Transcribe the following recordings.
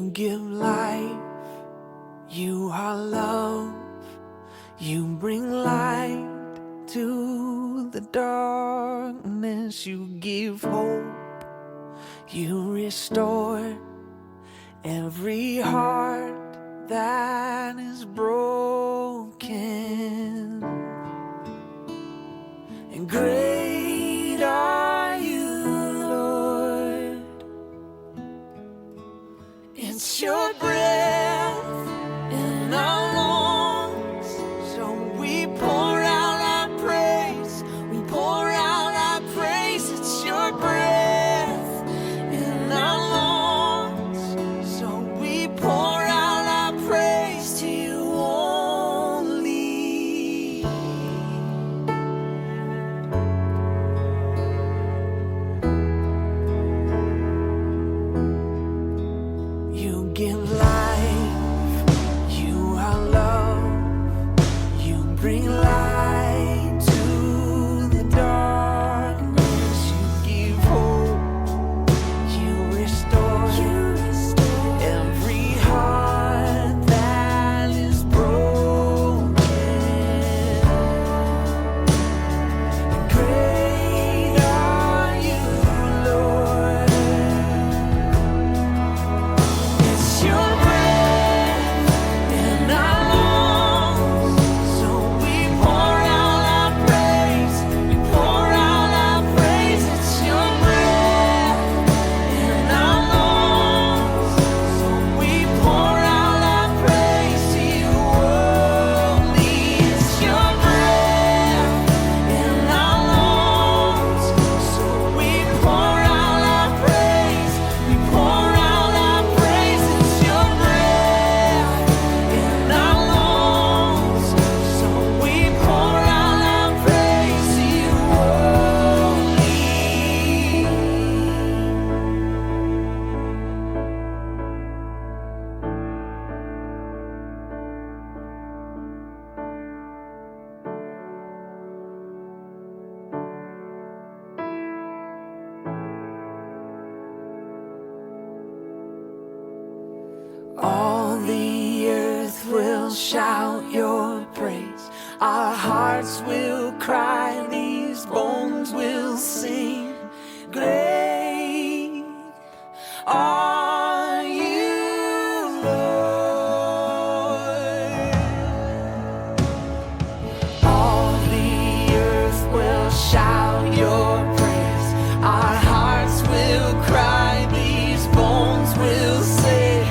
give life, you are love, you bring light to the darkness, you give hope, you restore every heart that is broken. And great are you, Lord. It's your breath in our lungs, so we pour out our praise. We pour out our praise. It's your breath in our lungs, so we pour out our praise to you only. You give life, you are love, you bring light to the darkness, you give hope, you restore every heart that is broken. Great are you, Lord. It's your breath in our lungs, so we pour out our praise. We pour out our praise. It's your breath in our lungs, so we pour out our praise to you only. It's your breath in our lungs, so we pour out our praise. We pour out our praise. It's your breath in our lungs, so we pour out our praise to you only. All the earth will shout your praise. Our hearts will cry, these bones will sing. Great are you, Lord. All the earth will shout your praise. Our hearts will cry, these bones will say,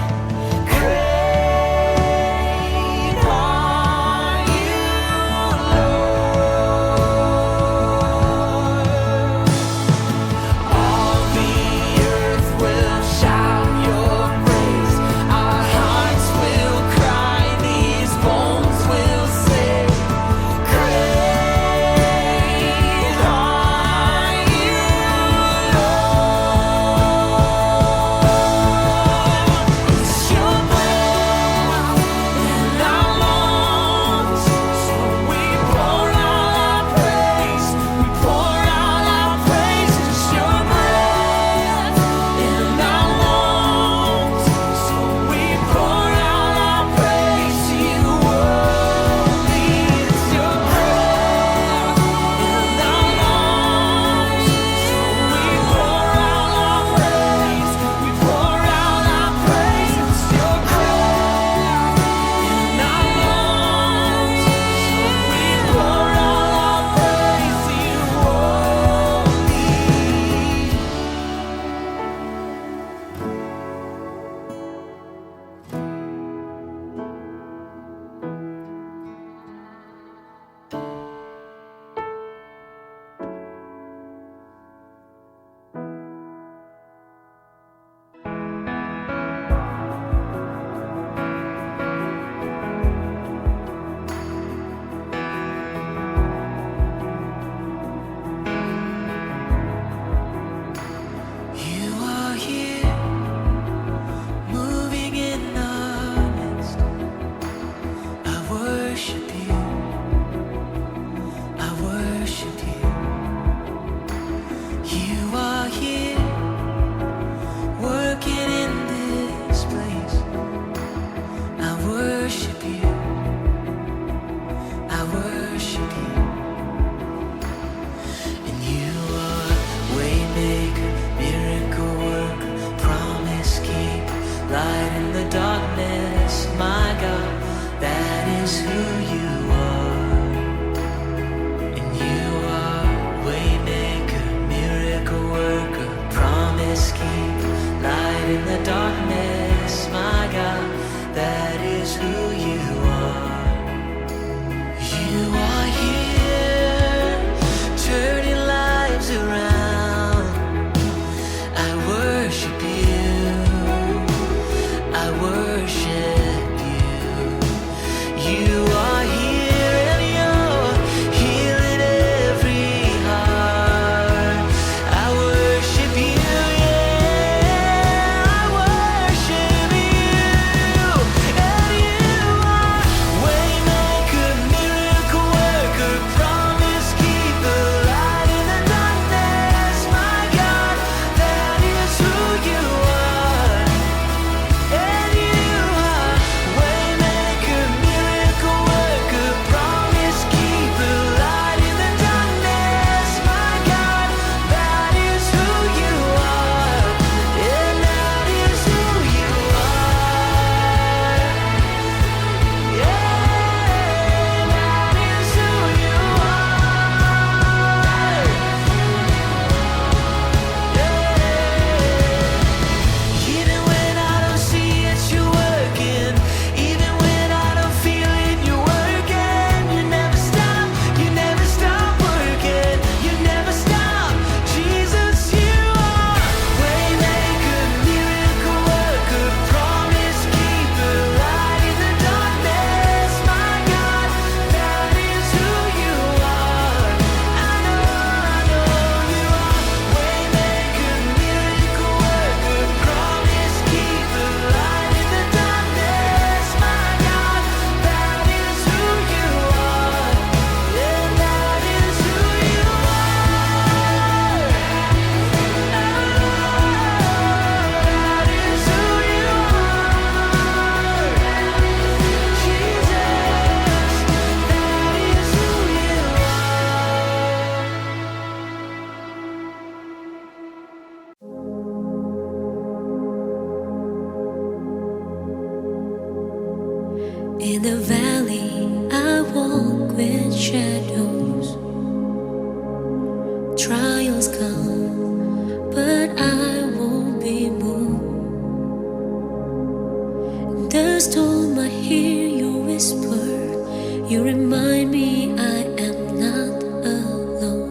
great are you, Lord. All the earth will shout your praise. Our hearts will cry, these bones will say, great are you, Lord. It's your breath in our lungs, so we pour out our praise. We pour out our praise. It's your breath in our lungs, so we pour out our praise to you only. It's your breath in our lungs, so we pour out our praise. We pour out our praise. It's your breath in our lungs, so we pour out our praise to you only. You are here, moving in our midst. I worship you. I worship you. You are here, working in this place. In the valley, I walk with shadows. Trials come, but I won't be moved. In the storm, I hear your whisper. You remind me I am not alone.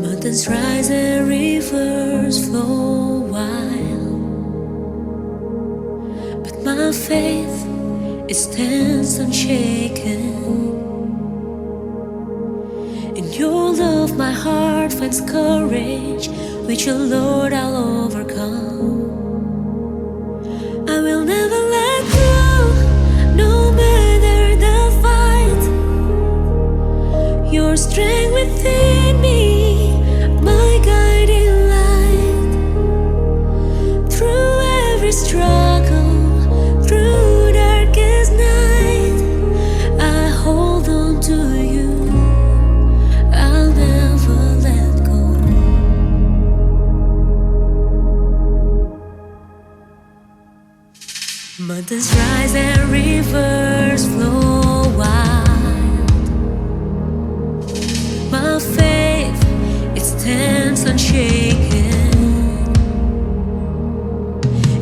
Mountains rise and rivers flow wild, but my faith, it stands unshaken. In your love my heart finds courage. With your Lord I'll overcome. I will never let go, no matter the fight. Your strength within me, my guiding light. Through every struggle, through darkest night, I hold on to you. I'll never let go. Mountains rise and rivers flow wild. My faith, it stands unshaken.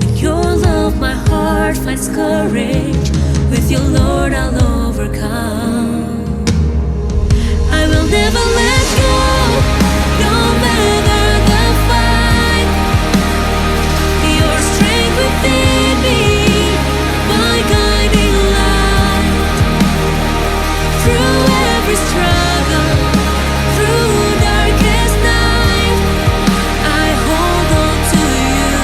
In your love my heart finds courage. With your Lord I'll overcome. I will never let go, no matter the fight. Your strength within me, my guiding light. Through every struggle, through darkest night, I hold on to you.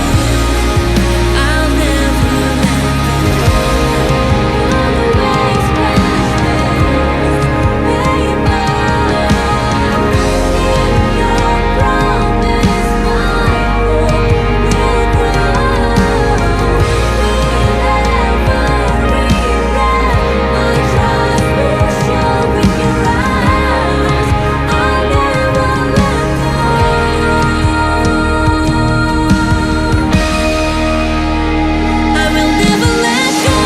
I'll never let go. The waves crash way by. In your promise, my hope will grow. Whenever we rest, my trust will show in your eyes. I'll never let go. I will never let go,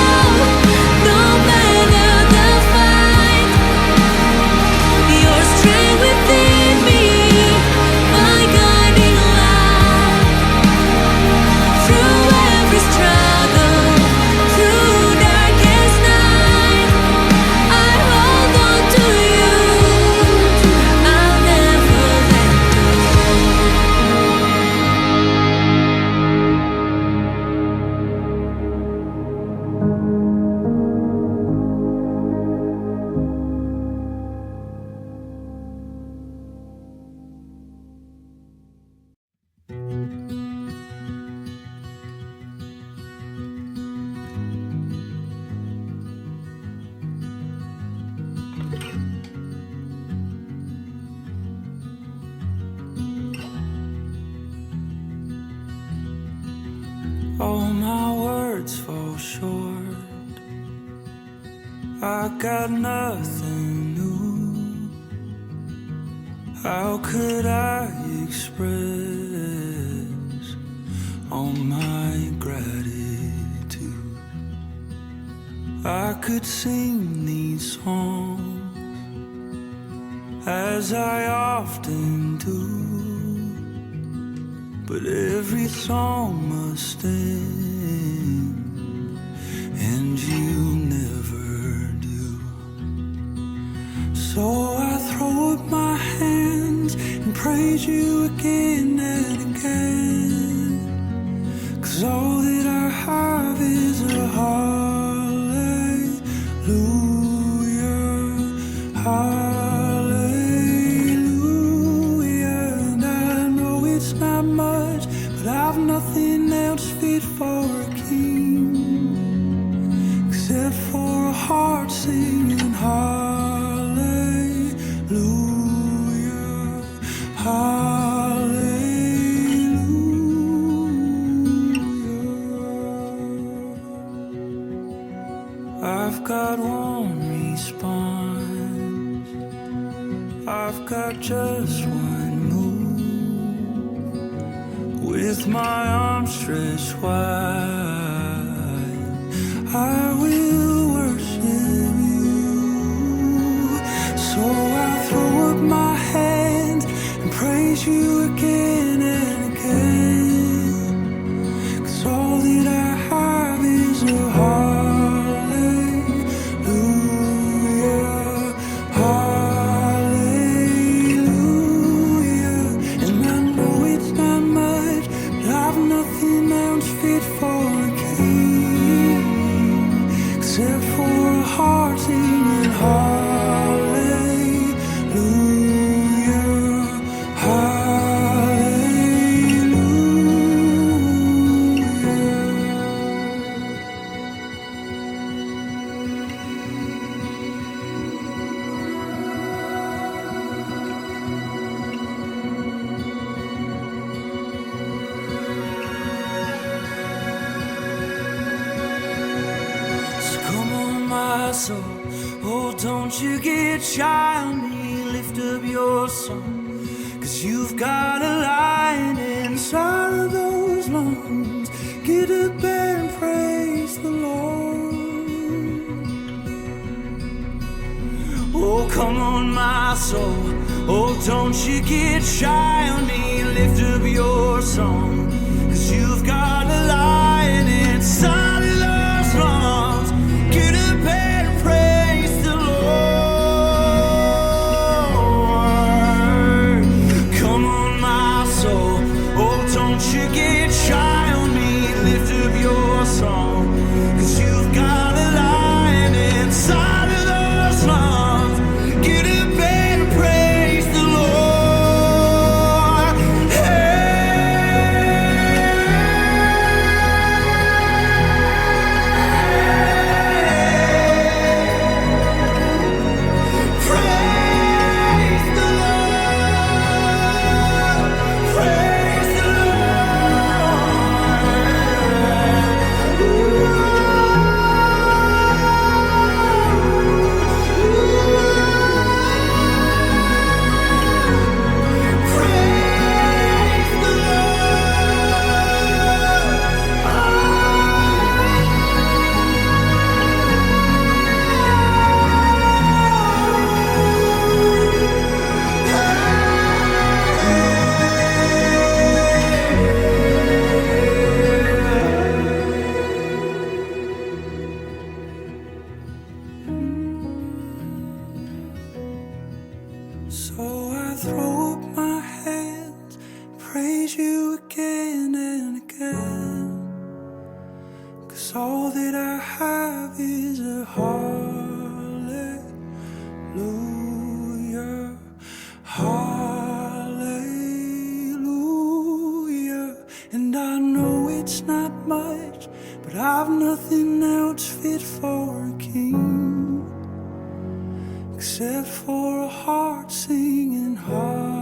no matter the fight. Your strength within me, my guiding light. Through every struggle, through darkest night, I hold on to you. I'll never let All my words fall short. I got nothing new. How could I express all my gratitude? I could sing these songs as I often do, but every song must end, and you never do. So I throw up my hands and praise you again and again, 'cause all that I have is a hallelujah, hallelujah. And I know it's not much, but I've nothing else fit for a king except for a heart singing hallelujah, hallelujah. I've got one response, I've got just one move. with my arms stretched wide, I will worship you. So I throw up my hands and praise you again and again, 'cause all that I have is a hallelujah, hallelujah. And I know it's not much, but I've nothing else fit for a king except for a heart singing hallelujah, soul. Oh, don't you get shy on me, lift up your song, 'cause you've got a lion inside of those lungs. Get up and praise the Lord. Oh, come on, my soul. Oh, don't you get shy on me, lift up your song, 'cause you've got a lion inside of those lungs. Get up and praise the Lord. Come on, my soul. Oh, don't you get shy on me, lift up your song, 'cause you've got a lion inside of those lungs. Get up and praise the Lord. So I throw up my hands, praise you again and again, 'cause all that I have is a hallelujah, hallelujah. And I know it's not much, but I've nothing else fit for a king except for a heart singing hallelujah.